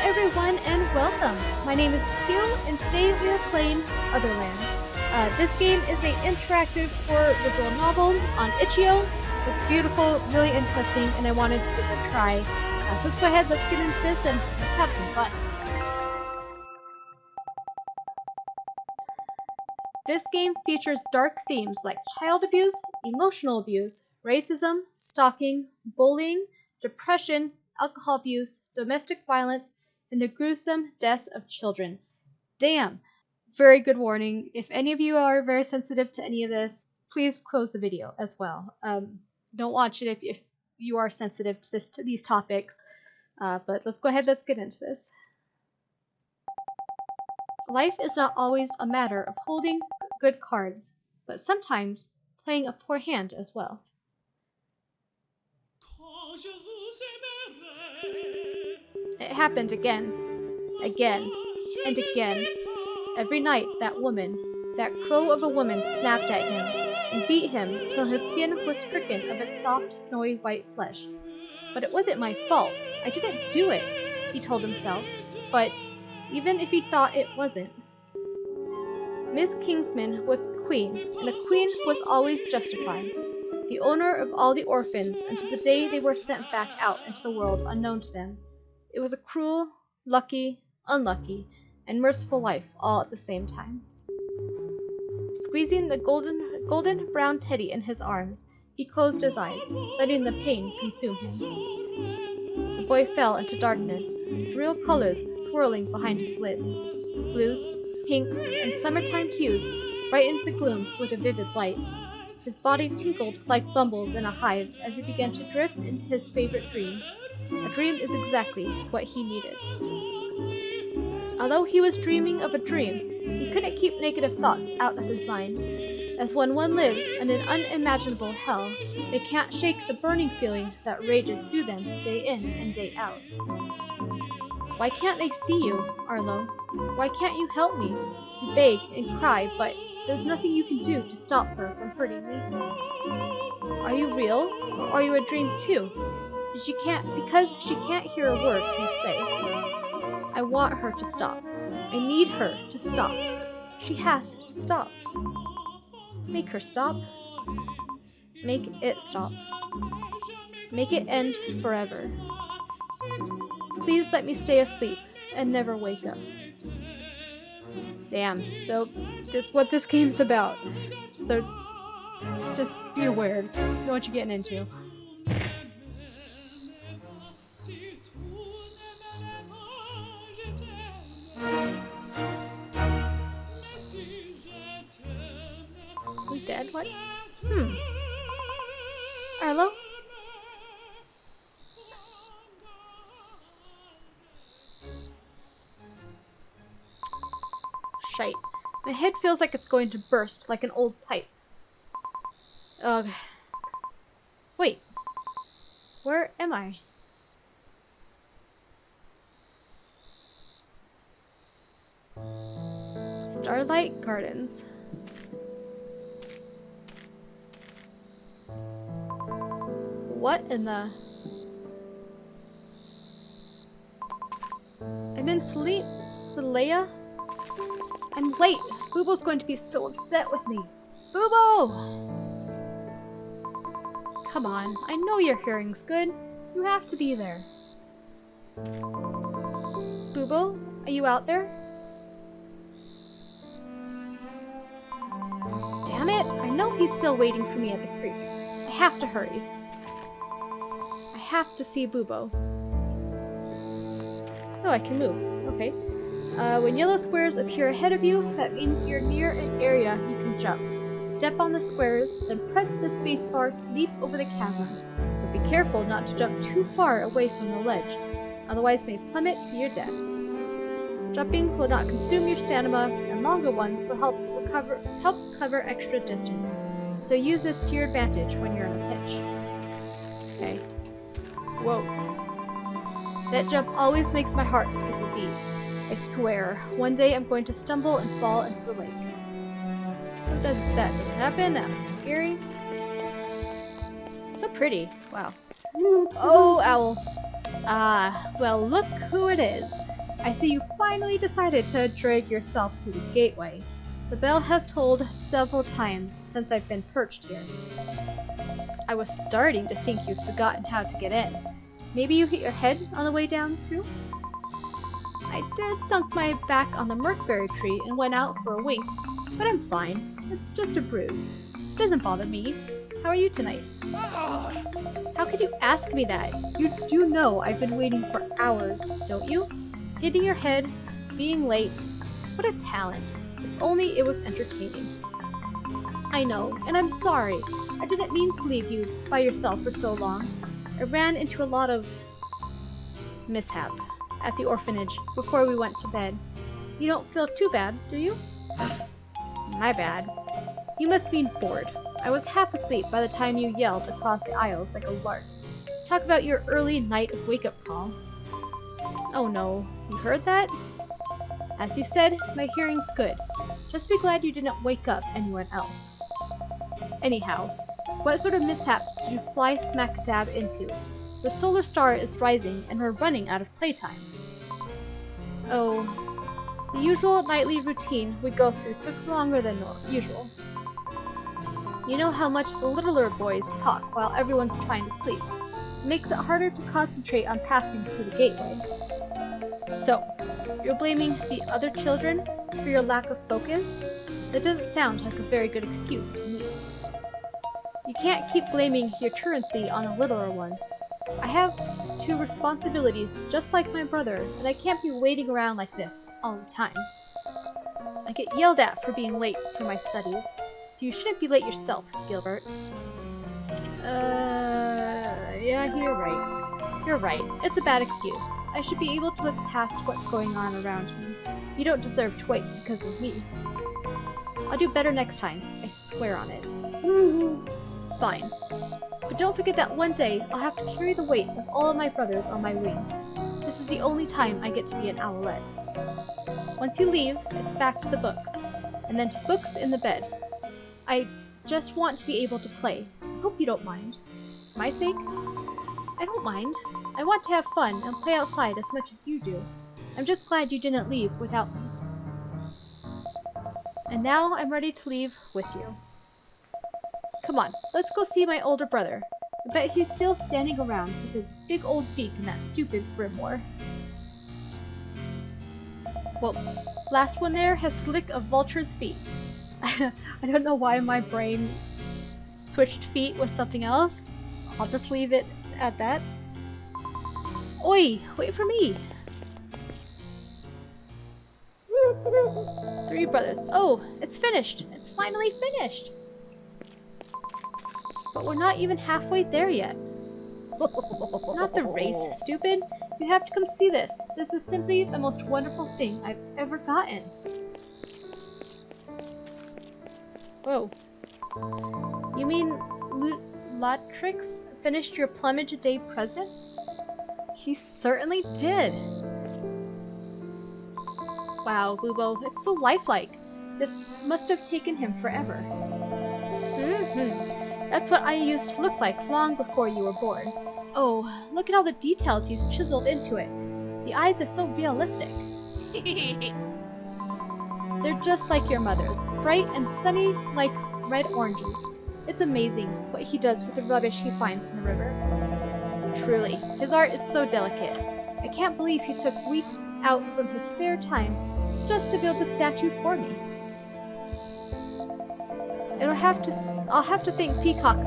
everyone and welcome. My name is Q and today we are playing Otherland. This game is an interactive horror visual novel on itch.io. It's beautiful, really interesting, and I wanted to give it a try. So let's go ahead, let's get into this and let's have some fun. This game features dark themes like child abuse, emotional abuse, racism, stalking, bullying, depression, alcohol abuse, domestic violence, and the gruesome deaths of children. Damn! Very good warning. If any of you are very sensitive to any of this, please close the video as well. Don't watch it if you are sensitive to these topics. But let's go ahead, let's get into this. Life is not always a matter of holding good cards, but sometimes playing a poor hand as well. It happened again, and again. Every night that woman, that crow of a woman, snapped at him and beat him till his skin was stricken of its soft, snowy white flesh. But it wasn't my fault. I didn't do it, he told himself. But even if he thought it wasn't. Miss Kingsman was the queen, and a queen was always justified. The owner of all the orphans until the day they were sent back out into the world unknown to them. It was a cruel, lucky, unlucky, and merciful life all at the same time. Squeezing the golden brown teddy in his arms, he closed his eyes, letting the pain consume him. The boy fell into darkness, surreal colors swirling behind his lids. Blues, pinks, and summertime hues brightened the gloom with a vivid light. His body tinkled like bumbles in a hive as he began to drift into his favorite dream. A dream is exactly what he needed. Although he was dreaming of a dream, he couldn't keep negative thoughts out of his mind. As when one lives in an unimaginable hell, they can't shake the burning feeling that rages through them day in and day out. Why can't they see you, Arlo? Why can't you help me? You beg and cry, but there's nothing you can do to stop her from hurting me. Are you real, or are you a dream too? Because she can't hear a word you say. I want her to stop. I need her to stop. She has to stop. Make her stop. Make it stop. Make it end forever. Please let me stay asleep and never wake up. Damn, so this is what this game's about. So just be aware, just know what you're getting into. We dead? What? Arlo? Shite. My head feels like it's going to burst like an old pipe. Ugh. Wait. Where am I? Starlight Gardens. What in the... I'm in Celea? I'm late! Boobo's going to be so upset with me! Boobo! Come on, I know your hearing's good. You have to be there. Boobo, are you out there? Damn it! I know he's still waiting for me at the creek. I have to hurry. I have to see Boobo. Oh, I can move. Okay. When yellow squares appear ahead of you, that means you're near an area you can jump. Step on the squares, then press the spacebar to leap over the chasm. But be careful not to jump too far away from the ledge, otherwise may plummet to your death. Jumping will not consume your stamina, and longer ones will help cover extra distance. So use this to your advantage when you're in a pinch. Okay. Whoa. That jump always makes my heart skip a beat. I swear, one day I'm going to stumble and fall into the lake. Does that happen? That's scary. So pretty. Wow. Oh, owl. Ah, well, look who it is. I see you finally decided to drag yourself through the gateway. The bell has tolled several times since I've been perched here. I was starting to think you'd forgotten how to get in. Maybe you hit your head on the way down, too? I did thunk my back on the merkberry tree and went out for a wink, but I'm fine. It's just a bruise. It doesn't bother me. How are you tonight? How could you ask me that? You do know I've been waiting for hours, don't you? Hitting your head, being late. What a talent. If only it was entertaining. I know, and I'm sorry. I didn't mean to leave you by yourself for so long. I ran into a lot of mishap at the orphanage before we went to bed. You don't feel too bad, do you? My bad. You must be bored. I was half asleep by the time you yelled across the aisles like a lark. Talk about your early night of wake-up call. Oh no, you heard that? As you said, my hearing's good. Just be glad you didn't wake up anyone else. Anyhow, what sort of mishap did you fly smack dab into? The solar star is rising and we're running out of playtime. Oh, the usual nightly routine we go through took longer than usual. You know how much the littler boys talk while everyone's trying to sleep. It makes it harder to concentrate on passing through the gateway. So, you're blaming the other children for your lack of focus? That doesn't sound like a very good excuse to me. You can't keep blaming your truancy on the littler ones. I have two responsibilities just like my brother, and I can't be waiting around like this all the time. I get yelled at for being late for my studies, so you shouldn't be late yourself, Gilbert. Yeah, you're right. You're right. It's a bad excuse. I should be able to look past what's going on around me. You don't deserve to wait because of me. I'll do better next time. I swear on it. Fine. But don't forget that one day I'll have to carry the weight of all of my brothers on my wings. This is the only time I get to be an owlet. Once you leave, it's back to the books, and then to books in the bed. I just want to be able to play. I hope you don't mind. For my sake? I don't mind. I want to have fun and play outside as much as you do. I'm just glad you didn't leave without me. And now I'm ready to leave with you. Come on, let's go see my older brother. I bet he's still standing around with his big old beak and that stupid grimoire. Well, last one there has to lick a vulture's feet. I don't know why my brain switched feet with something else. I'll just leave it at that. Oi, wait for me! 3 brothers. Oh, it's finished! It's finally finished! But we're not even halfway there yet. Not the race, stupid! You have to come see this. This is simply the most wonderful thing I've ever gotten. Whoa. You mean Latrix finished your Plumage Day present? He certainly did. Wow, Bubo, it's so lifelike. This must have taken him forever. That's what I used to look like long before you were born. Oh, look at all the details he's chiseled into it. The eyes are so realistic. They're just like your mother's, bright and sunny like red oranges. It's amazing what he does with the rubbish he finds in the river. Truly, his art is so delicate. I can't believe he took weeks out from his spare time just to build the statue for me. I'll have to thank Peacock.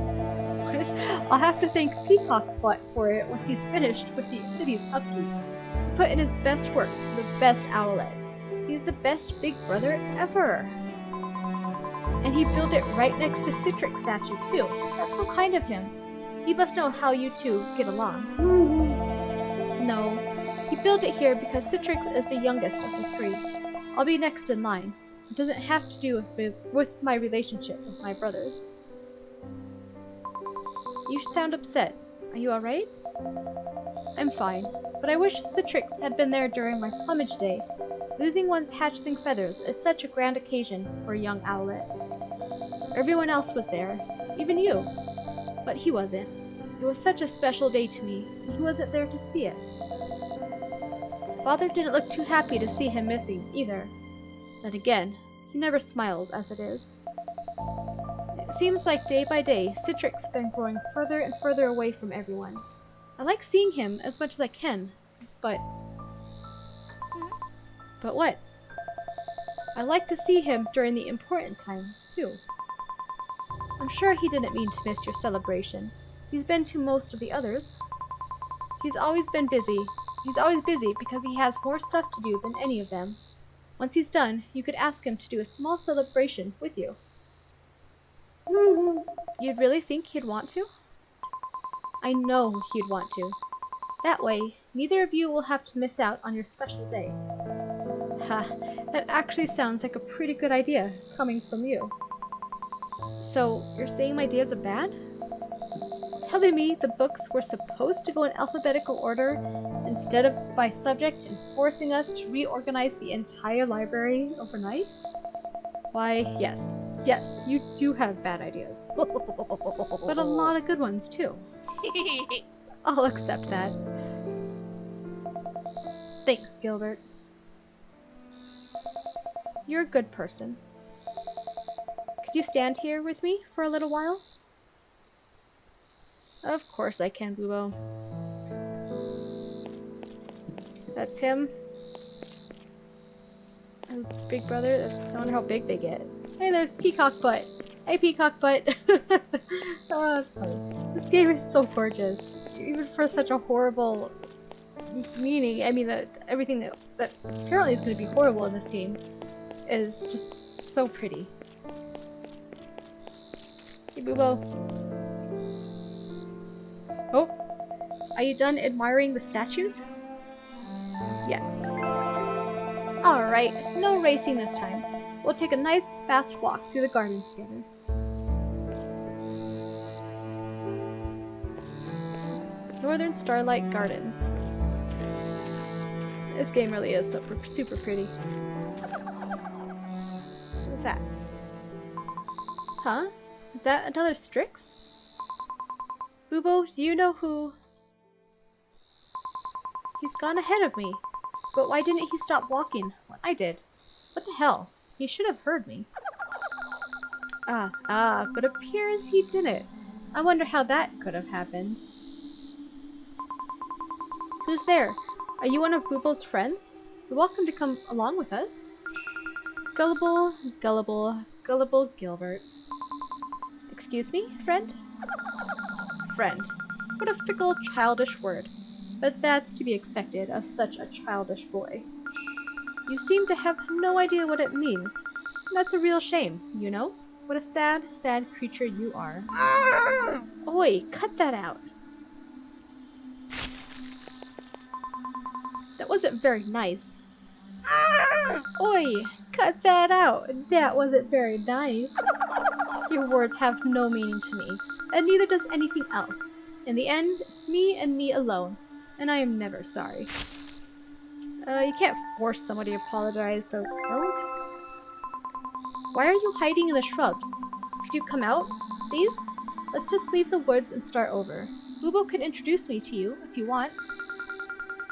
I'll have to thank Peacock for it when he's finished with the city's upkeep. He put in his best work for the best owlet. He's the best big brother ever. And he built it right next to Citrix's statue too. That's so kind of him. He must know how you two get along. No, he built it here because Citrix is the youngest of the 3. I'll be next in line. It doesn't have to do with my relationship with my brothers. You sound upset. Are you alright? I'm fine, but I wish Citrix had been there during my Plumage Day. Losing one's hatchling feathers is such a grand occasion for a young owlet. Everyone else was there, even you. But he wasn't. It was such a special day to me, and he wasn't there to see it. Father didn't look too happy to see him missing, either. Then again, he never smiles as it is. It seems like day by day, Citrix's been growing further and further away from everyone. I like seeing him as much as I can, but... But what? I like to see him during the important times, too. I'm sure he didn't mean to miss your celebration. He's been to most of the others. He's always been busy. He's always busy because he has more stuff to do than any of them. Once he's done, you could ask him to do a small celebration with you. You'd really think he'd want to? I know he'd want to. That way, neither of you will have to miss out on your special day. Ha, that actually sounds like a pretty good idea, coming from you. So, you're saying my ideas are bad? Telling me the books were supposed to go in alphabetical order instead of by subject and forcing us to reorganize the entire library overnight? Why, yes. Yes, you do have bad ideas. But a lot of good ones, too. I'll accept that. Thanks, Gilbert. You're a good person. Could you stand here with me for a little while? Of course I can, Boo-Bo. That's him. And Big Brother, I wonder how big they get. Hey, there's Peacock Butt. Hey, Peacock Butt. Oh, that's funny. This game is so gorgeous. Even for such a horrible meaning, I mean, everything that apparently is going to be horrible in this game is just so pretty. Hey, Boo-Bo. Oh, are you done admiring the statues? Yes. Alright, no racing this time. We'll take a nice, fast walk through the garden together. Northern Starlight Gardens. This game really is super pretty. What's that? Huh? Is that another Strix? Boo-Bo, do you know who... He's gone ahead of me. But why didn't he stop walking when I did? What the hell? He should have heard me. But appears he didn't. I wonder how that could have happened. Who's there? Are you one of Boo-Bo's friends? You're welcome to come along with us. Gullible Gilbert. Excuse me, friend? Friend. What a fickle, childish word. But that's to be expected of such a childish boy. You seem to have no idea what it means. That's a real shame, you know? What a sad, sad creature you are. Oi, cut that out. That wasn't very nice. Oi, cut that out. That wasn't very nice. Your words have no meaning to me, and neither does anything else. In the end, it's me and me alone, and I am never sorry. You can't force somebody to apologize, so don't. Why are you hiding in the shrubs? Could you come out, please? Let's just leave the woods and start over. Boo-Bo can introduce me to you if you want.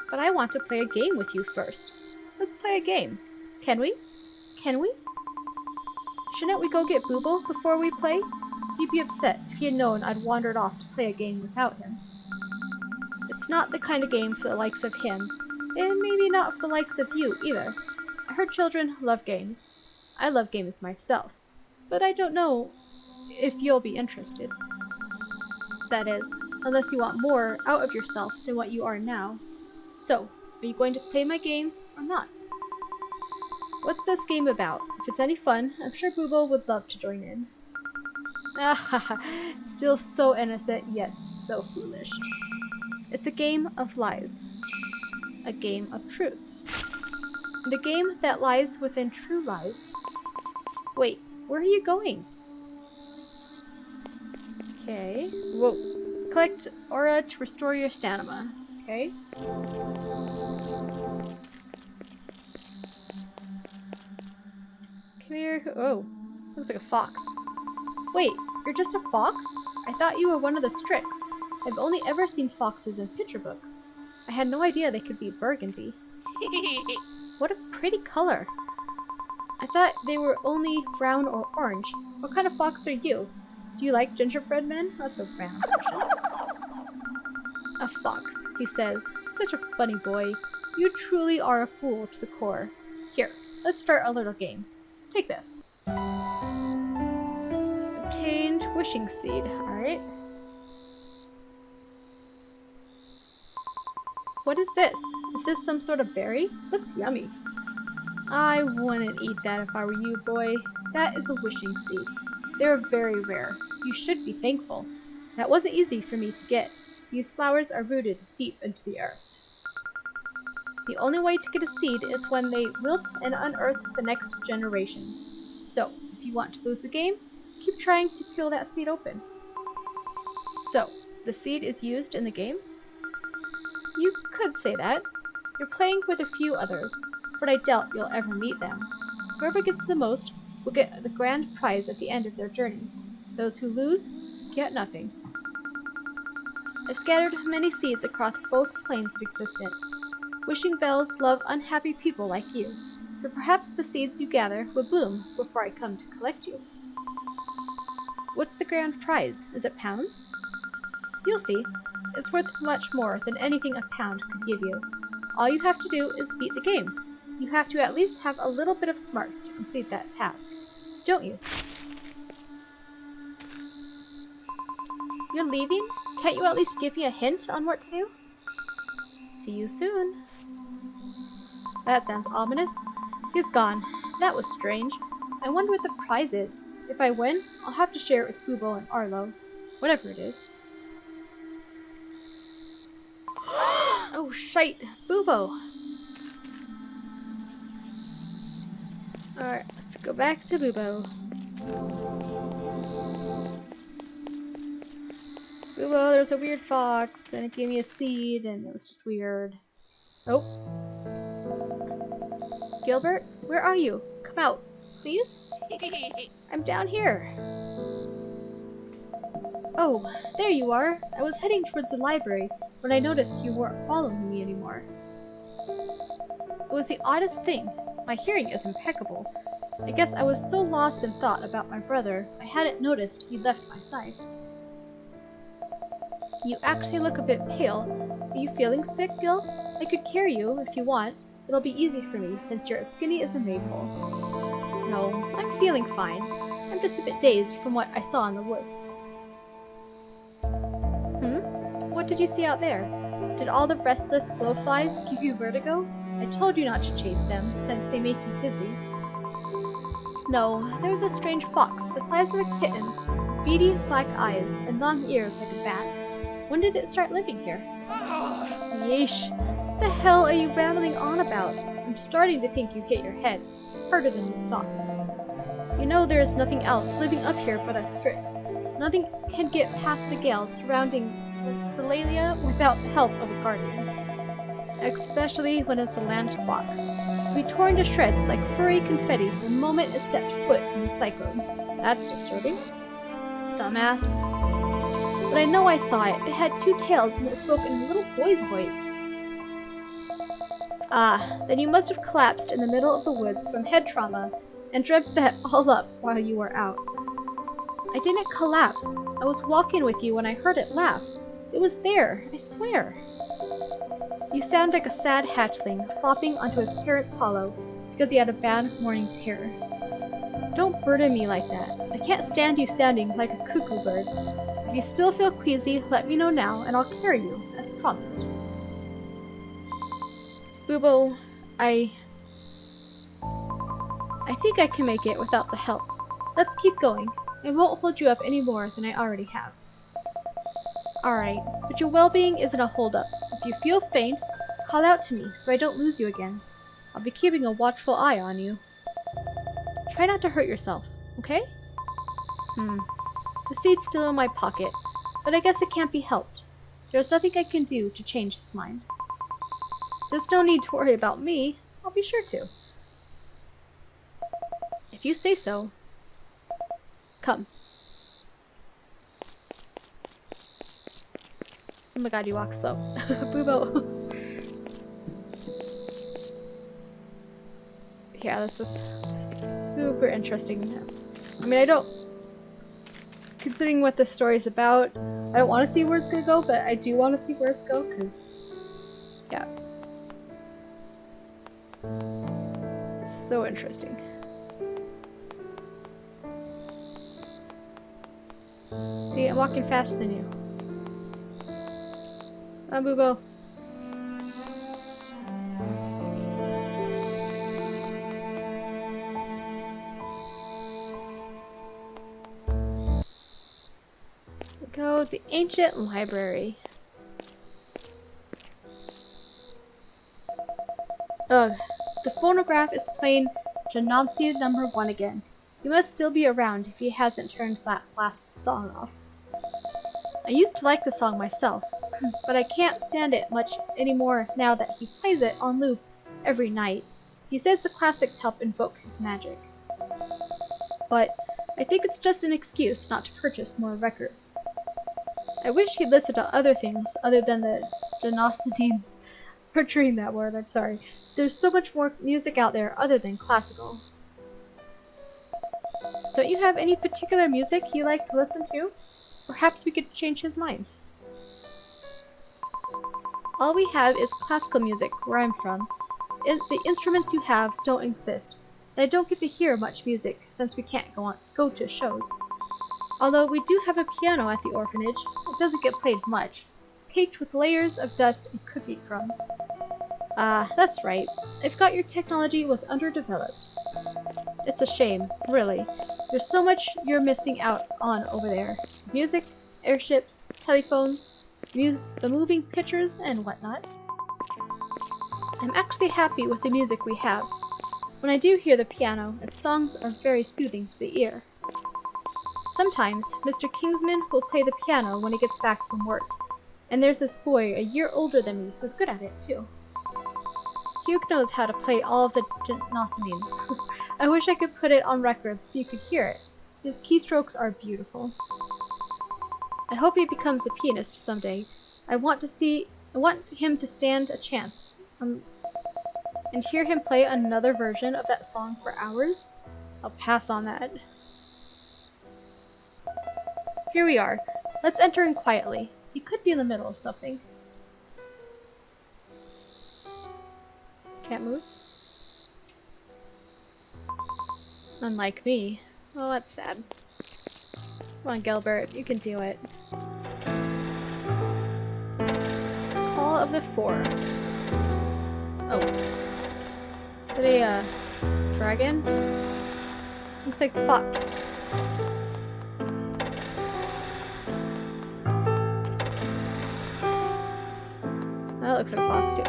But I want to play a game with you first. Let's play a game. Can we? Can we? Shouldn't we go get Boo-Bo before we play? He'd be upset if he had known I'd wandered off to play a game without him. It's not the kind of game for the likes of him, and maybe not for the likes of you either. I heard children love games. I love games myself, but I don't know if you'll be interested. That is, unless you want more out of yourself than what you are now. So, are you going to play my game or not? What's this game about? If it's any fun, I'm sure Boo-Bo would love to join in. Still so innocent, yet so foolish. It's a game of lies. A game of truth. And a game that lies within true lies. Wait, where are you going? Okay. Whoa. Collect aura to restore your stamina. Okay. Come here. Oh, looks like a fox. Wait, you're just a fox? I thought you were one of the Strix. I've only ever seen foxes in picture books. I had no idea they could be burgundy. What a pretty color. I thought they were only brown or orange. What kind of fox are you? Do you like gingerbread men? That's a random question. A fox, he says. Such a funny boy. You truly are a fool to the core. Here, let's start a little game. Take this. Obtained wishing seed. Alright. What is this? Is this some sort of berry? Looks yummy. I wouldn't eat that if I were you, boy. That is a wishing seed. They're very rare. You should be thankful. That wasn't easy for me to get. These flowers are rooted deep into the earth. The only way to get a seed is when they wilt and unearth the next generation. So, if you want to lose the game, keep trying to peel that seed open. So, the seed is used in the game? You could say that. You're playing with a few others, but I doubt you'll ever meet them. Whoever gets the most will get the grand prize at the end of their journey. Those who lose get nothing. I've scattered many seeds across both planes of existence. Wishing bells love unhappy people like you, so perhaps the seeds you gather will bloom before I come to collect you. What's the grand prize? Is it pounds? You'll see. It's worth much more than anything a pound could give you. All you have to do is beat the game. You have to at least have a little bit of smarts to complete that task, don't you? You're leaving? Can't you at least give me a hint on what to do? See you soon. That sounds ominous. He's gone. That was strange. I wonder what the prize is. If I win, I'll have to share it with Bubo and Arlo. Whatever it is. Oh, shite! Bubo! Alright, let's go back to Bubo. Bubo, there's a weird fox, and it gave me a seed, and it was just weird. Oh. Gilbert, where are you? Come out, please? I'm down here. Oh, there you are. I was heading towards the library when I noticed you weren't following me anymore. It was the oddest thing. My hearing is impeccable. I guess I was so lost in thought about my brother, I hadn't noticed he'd left my side. You actually look a bit pale. Are you feeling sick, Gil? I could carry you if you want. It'll be easy for me since you're as skinny as a maypole. No, I'm feeling fine. I'm just a bit dazed from what I saw in the woods. What did you see out there? Did all the restless glowflies give you vertigo? I told you not to chase them, since they make you dizzy. No, there was a strange fox, the size of a kitten, with beady black eyes and long ears like a bat. When did it start living here? Yeesh. What the hell are you rambling on about? I'm starting to think you hit your head. Harder than you thought. You know there is nothing else living up here but us Strix. Nothing can get past the gales surrounding Solalia without the help of a guardian. Especially when it's a land fox. It'll be torn to shreds like furry confetti the moment it stepped foot in the cyclone. That's disturbing. Dumbass. But I know I saw it. It had two tails and it spoke in a little boy's voice. Ah, then you must have collapsed in the middle of the woods from head trauma and dreamt that all up while you were out. I didn't collapse. I was walking with you when I heard it laugh. It was there, I swear. You sound like a sad hatchling flopping onto his parents' hollow because he had a bad morning terror. Don't burden me like that. I can't stand you sounding like a cuckoo bird. If you still feel queasy, let me know now and I'll carry you, as promised. Bubo, I think I can make it without the help. Let's keep going. I won't hold you up any more than I already have. Alright, but your well-being isn't a hold-up. If you feel faint, call out to me so I don't lose you again. I'll be keeping a watchful eye on you. Try not to hurt yourself, okay? The seed's still in my pocket, but I guess it can't be helped. There's nothing I can do to change his mind. There's no need to worry about me. I'll be sure to. If you say so. Come. Oh my god, you walk slow. Bubo. Yeah, this is super interesting. I mean, I don't, considering what this story is about, I don't want to see where it's gonna go, but I do want to see where it's go, because, yeah. It's so interesting. Hey, I'm walking faster than you. Come on, Boobo. Go the ancient library. Ugh, the phonograph is playing Janansi number 1 again. He must still be around if he hasn't turned that blasted song off. I used to like the song myself, but I can't stand it much anymore now that he plays it on loop every night. He says the classics help invoke his magic. But I think it's just an excuse not to purchase more records. I wish he'd listen to other things other than the Genocidines. Butchering that word, I'm sorry. There's so much more music out there other than classical. Don't you have any particular music you like to listen to? Perhaps we could change his mind. All we have is classical music where I'm from. The instruments you have don't exist, and I don't get to hear much music since we can't go to shows. Although we do have a piano at the orphanage, it doesn't get played much. It's caked with layers of dust and cookie crumbs. That's right. I forgot your technology was underdeveloped. It's a shame, really. There's so much you're missing out on over there. Music, airships, telephones, the moving pictures, and whatnot. I'm actually happy with the music we have. When I do hear the piano, its songs are very soothing to the ear. Sometimes, Mr. Kingsman will play the piano when he gets back from work. And there's this boy a year older than me who's good at it, too. Hugh knows how to play all of the Genocidines. I wish I could put it on record so you could hear it. His keystrokes are beautiful. I hope he becomes a pianist someday. I want him to stand a chance. And hear him play another version of that song for hours? I'll pass on that. Here we are. Let's enter in quietly. He could be in the middle of something. Can't move? Unlike me. Oh, that's sad. Come on, Gilbert. You can do it. Hall of the Four. Oh. Is it a, dragon? Looks like fox. That looks like a fox, too.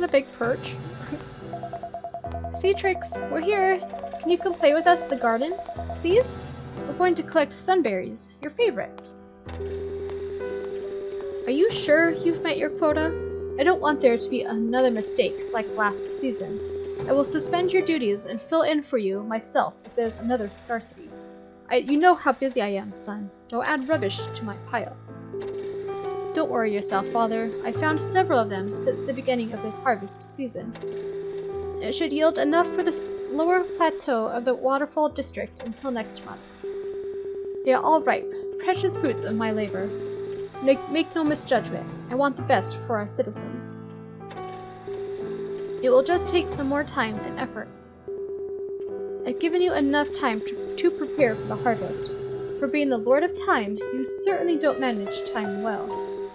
A big perch. Cetrix, we're here. Can you come play with us in the garden, please? We're going to collect sunberries, your favorite. Are you sure you've met your quota? I don't want there to be another mistake like last season. I will suspend your duties and fill in for you myself if there's another scarcity. You know how busy I am, son. Don't add rubbish to my pile. Don't worry yourself, Father. I found several of them since the beginning of this harvest season. It should yield enough for the lower plateau of the Waterfall district until next month. They are all ripe, precious fruits of my labor. Make no misjudgment. I want the best for our citizens. It will just take some more time and effort. I've given you enough time to prepare for the harvest. For being the Lord of Time, you certainly don't manage time well.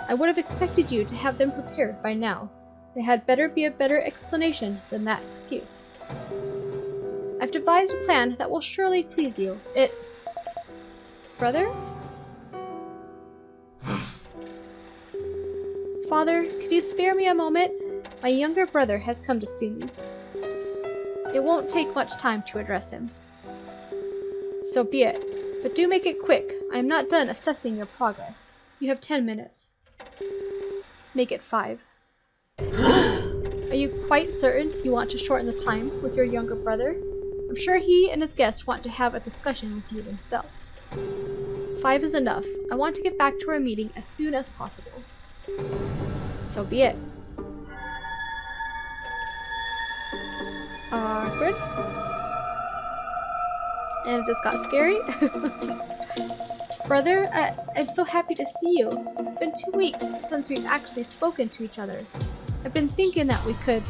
I would have expected you to have them prepared by now. There had better be a better explanation than that excuse. I've devised a plan that will surely please you. Brother? Father, could you spare me a moment? My younger brother has come to see me. It won't take much time to address him. So be it. But do make it quick. I am not done assessing your progress. You have 10 minutes. Make it 5. Are you quite certain you want to shorten the time with your younger brother? I'm sure he and his guest want to have a discussion with you themselves. 5 is enough. I want to get back to our meeting as soon as possible. So be it. Awkward. And it just got scary. Brother, I'm so happy to see you. It's been 2 weeks since we've actually spoken to each other. I've been thinking that we could...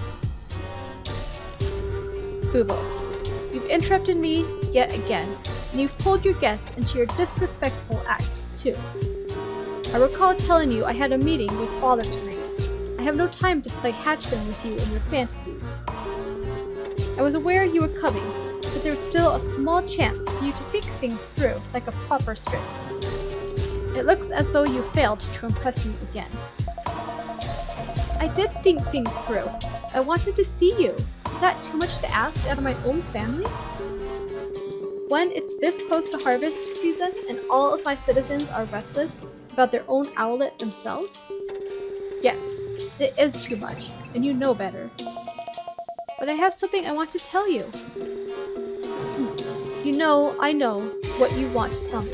Boobo, you've interrupted me yet again, and you've pulled your guest into your disrespectful act, too. I recall telling you I had a meeting with Father tonight. I have no time to play hatchling with you in your fantasies. I was aware you were coming, but there was still a small chance for you to think things through like a proper Strix. It looks as though you failed to impress me again. I did think things through. I wanted to see you. Is that too much to ask out of my own family? When it's this close to harvest season and all of my citizens are restless about their own owlet themselves? Yes, it is too much, and you know better. But I have something I want to tell you. You know I know what you want to tell me.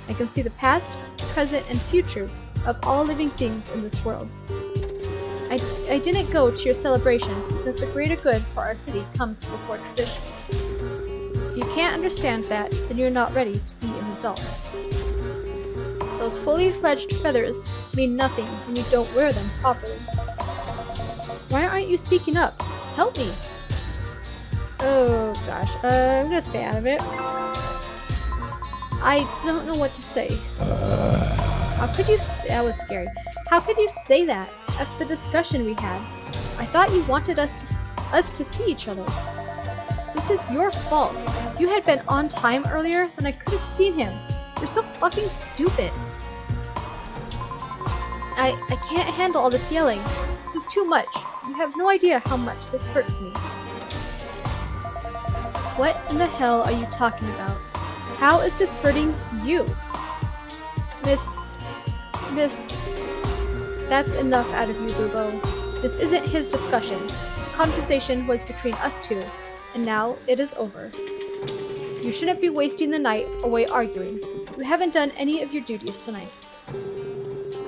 I can see the past, present, and future of all living things in this world. I didn't go to your celebration because the greater good for our city comes before traditions. If you can't understand that, then you're not ready to be an adult. Those fully fledged feathers mean nothing when you don't wear them properly. Why aren't you speaking up? Help me! Oh gosh, I'm gonna stay out of it. I don't know what to say. How could you say that was scary? How could you say that after the discussion we had? I thought you wanted us to see each other. This is your fault. If you had been on time earlier, then I could have seen him. You're so fucking stupid. I can't handle all this yelling. This is too much. You have no idea how much this hurts me. What in the hell are you talking about? How is this hurting you? Miss... That's enough out of you, Bubo. This isn't his discussion. This conversation was between us two, and now it is over. You shouldn't be wasting the night away arguing. You haven't done any of your duties tonight.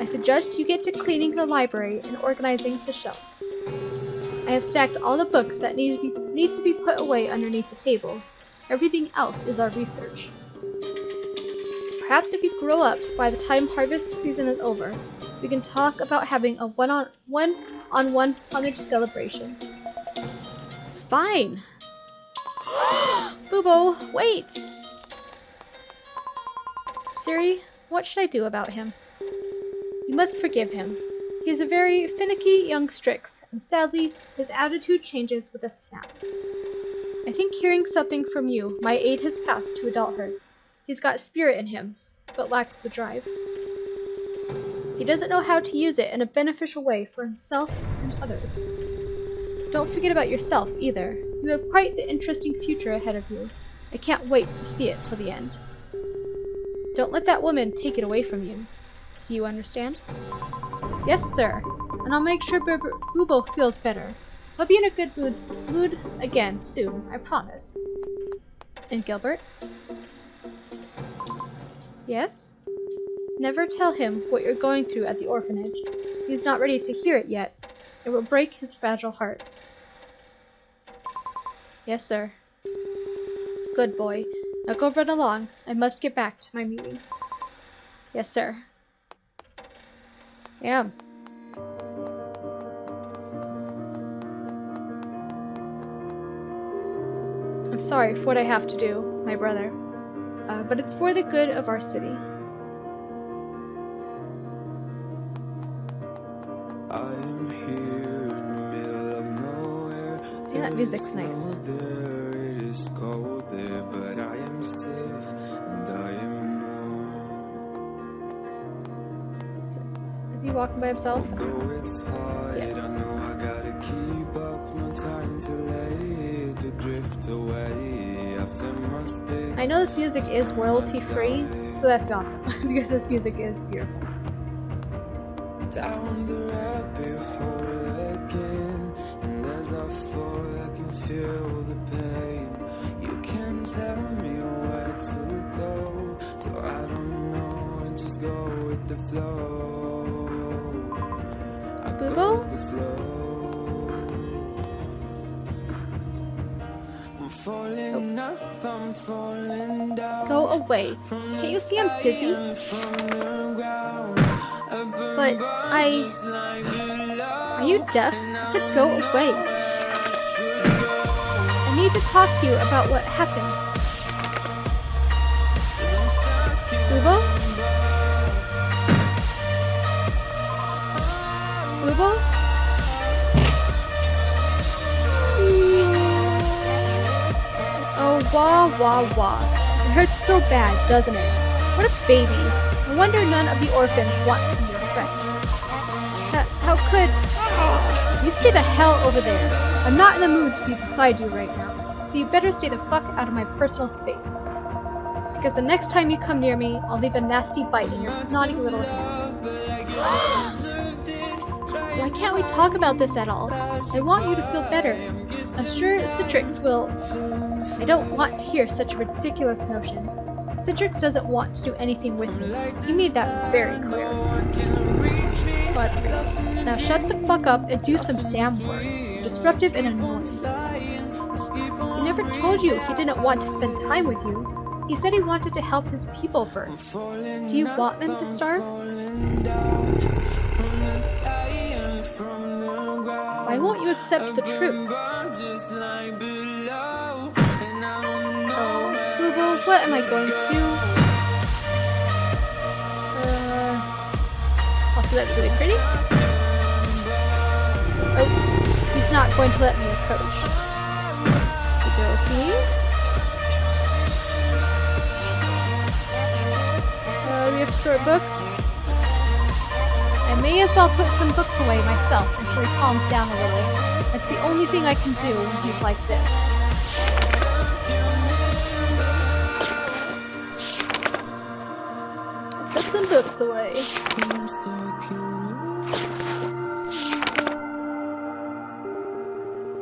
I suggest you get to cleaning the library and organizing the shelves. I have stacked all the books that need to be put away underneath the table. Everything else is our research. Perhaps if you grow up by the time harvest season is over, we can talk about having a one-on-one plumage celebration. Fine! Bubo, wait! Siri, what should I do about him? You must forgive him. He is a very finicky young Strix, and sadly, his attitude changes with a snap. I think hearing something from you might aid his path to adulthood. He's got spirit in him, but lacks the drive. He doesn't know how to use it in a beneficial way for himself and others. Don't forget about yourself, either. You have quite the interesting future ahead of you. I can't wait to see it till the end. Don't let that woman take it away from you. Do you understand? Yes, sir. And I'll make sure Bubo feels better. He'll be in a good mood again soon, I promise. And Gilbert? Yes? Never tell him what you're going through at the orphanage. He's not ready to hear it yet. It will break his fragile heart. Yes, sir. Good boy. Now go run along. I must get back to my meeting. Yes, sir. Yeah. I'm sorry for what I have to do, my brother. But it's for the good of our city. I'm here in the middle of nowhere. Yeah, that music's nice. It is cold there, but I am safe and I am warm. Is he walking by himself? Though it's hard, Yes. I know I gotta keep up. No time to lay to drift away. I feel my space. I know this music is royalty free, so that's awesome because this music is beautiful. Down the rabbit hole again, and as I fall I can feel the pain. You can tell me where to go, So I don't know, just go with the flow. I go Boo-boo? with the flow. I'm falling up, I'm falling down. Go away. Can't you see I'm busy? But Are you deaf? I said go away. I need to talk to you about what happened. Boo-boo? Boo-boo? Oh, wah, wah, wah. It hurts so bad, doesn't it? What a baby. No wonder none of the orphans want to be your friend. How could... You stay the hell over there. I'm not in the mood to be beside you right now, so you better stay the fuck out of my personal space. Because the next time you come near me, I'll leave a nasty bite in your snotty little hands. Why can't we talk about this at all? I want you to feel better. I'm sure Citrix will... I don't want to hear such a ridiculous notion. Citrix doesn't want to do anything with me. He made that very clear. Oh, that's great. Now shut the fuck up and do some damn work. Disruptive and annoying. He never told you he didn't want to spend time with you. He said he wanted to help his people first. Do you want them to starve? Why won't you accept the truth? Oh, Boo-boo, what am I going to do? Also, that's really pretty. Oh, he's not going to let me approach. Okey-dokey. We have to sort books. I may as well put some books away myself until he calms down a little. That's the only thing I can do when he's like this. Put some books away.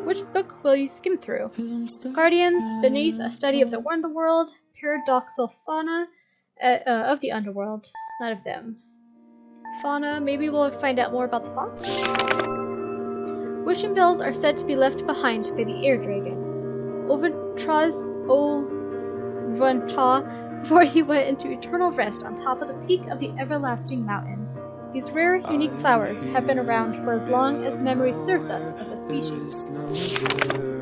Which book will you skim through? Guardians, Beneath, A Study of the Underworld, Paradoxal Fauna of the Underworld. None of them. Fauna, maybe we'll find out more about the fox? Wishing bells are said to be left behind by the air dragon. Oventraz before he went into eternal rest on top of the peak of the everlasting mountain. These rare, unique flowers have been around for as long as memory serves us as a species.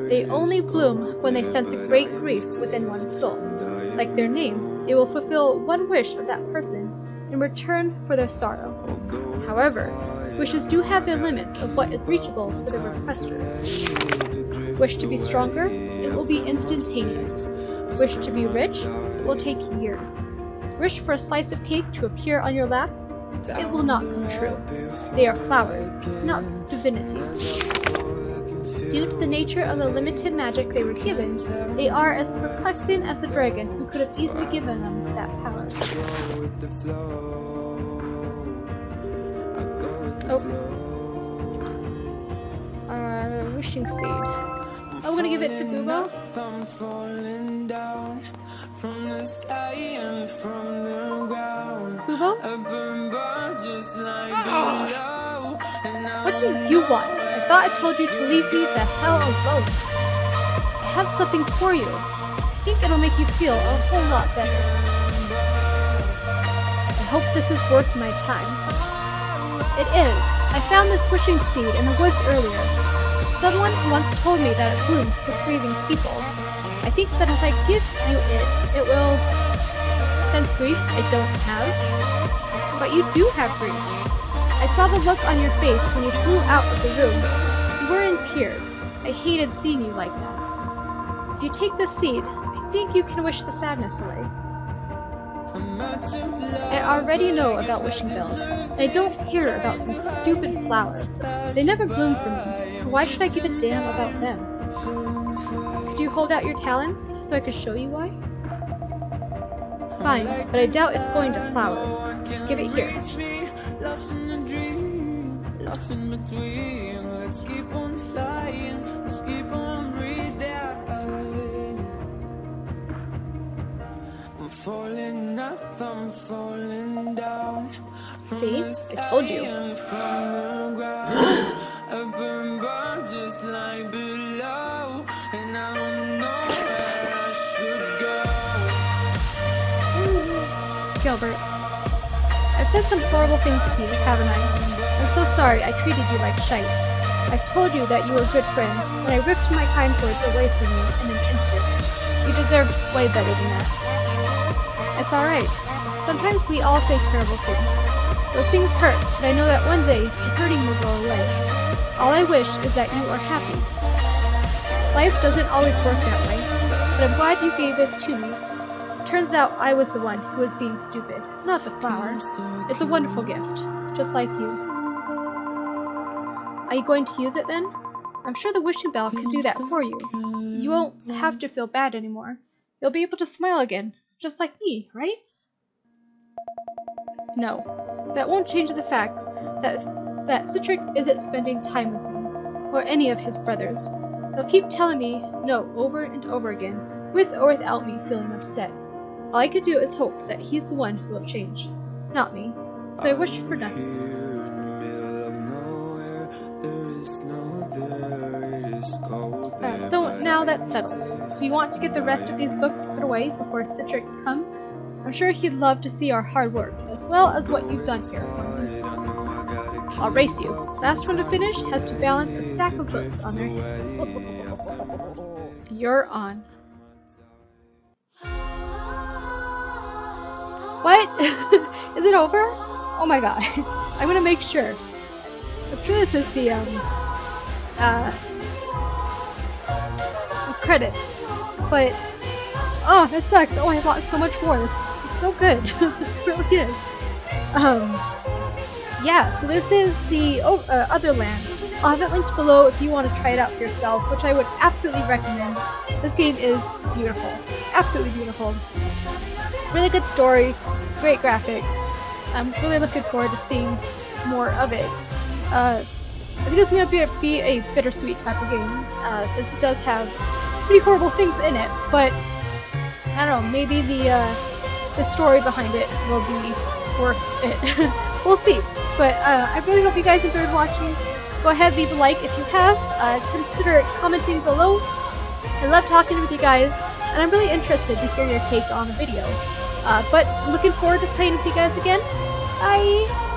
They only bloom when they sense a great grief within one's soul. Like their name, they will fulfill one wish of that person in return for their sorrow. However, wishes do have their limits of what is reachable for the requester. Wish to be stronger? It will be instantaneous. Wish to be rich? It will take years. Wish for a slice of cake to appear on your lap? It will not come true. They are flowers, not divinities. Due to the nature of the limited magic they were given, they are as perplexing as the dragon who could have easily given them that power. Oh. Wishing seed. Oh, we're gonna give it to Boo-boo? Boo-boo? What do you want? I thought I told you to leave me the hell alone. I have something for you. I think it'll make you feel a whole lot better. I hope this is worth my time. It is. I found this wishing seed in the woods earlier. Someone once told me that it blooms for grieving people. I think that if I give you it will sense grief I don't have. But you do have grief. I saw the look on your face when you flew out of the room. You were in tears. I hated seeing you like that. If you take this seed, I think you can wish the sadness away. I already know about wishing bells, and I don't care about some stupid flower. They never bloom for me, so why should I give a damn about them? Could you hold out your talents, so I could show you why? Fine, but I doubt it's going to flower. Give it here. falling up, I'm falling down. See? I told you. From the ground, up above, just like below, and I don't know where I should go. Gilbert, I've said some horrible things to you, haven't I? I'm so sorry I treated you like shite. I've told you that you were good friends, but I ripped my kind words away from you in an instant. You deserve way better than that. It's alright. Sometimes we all say terrible things. Those things hurt, but I know that one day the hurting will go away. All I wish is that you are happy. Life doesn't always work that way, but I'm glad you gave this to me. Turns out I was the one who was being stupid, not the flower. It's a wonderful gift, just like you. Are you going to use it then? I'm sure the wishing bell can do that for you. You won't have to feel bad anymore. You'll be able to smile again, just like me, right? No, that won't change the fact that Citrix isn't spending time with me, or any of his brothers. He'll keep telling me no over and over again, with or without me feeling upset. All I could do is hope that he's the one who will change, not me. So I wish for nothing. So now that's settled. Do you want to get the rest of these books put away before Citrix comes? I'm sure he'd love to see our hard work, as well as what you've done here for me. I'll race you. Last one to finish has to balance a stack of books on their head. You're on. What? Is it over? Oh my god. I'm gonna make sure. I'm sure this is the credits. But oh, that sucks. Oh, I bought so much more. It's so good. It really is. Yeah, so this is the Otherland. I'll have it linked below if you want to try it out for yourself, which I would absolutely recommend. This game is beautiful. Absolutely beautiful. It's a really good story, great graphics. I'm really looking forward to seeing more of it. I think it's going to be a bittersweet type of game, since it does have pretty horrible things in it, but I don't know, maybe the story behind it will be worth it. We'll see. But I really hope you guys enjoyed watching. Go ahead, leave a like if you have. Consider commenting below. I love talking with you guys, and I'm really interested to hear your take on the video. But looking forward to playing with you guys again. Bye!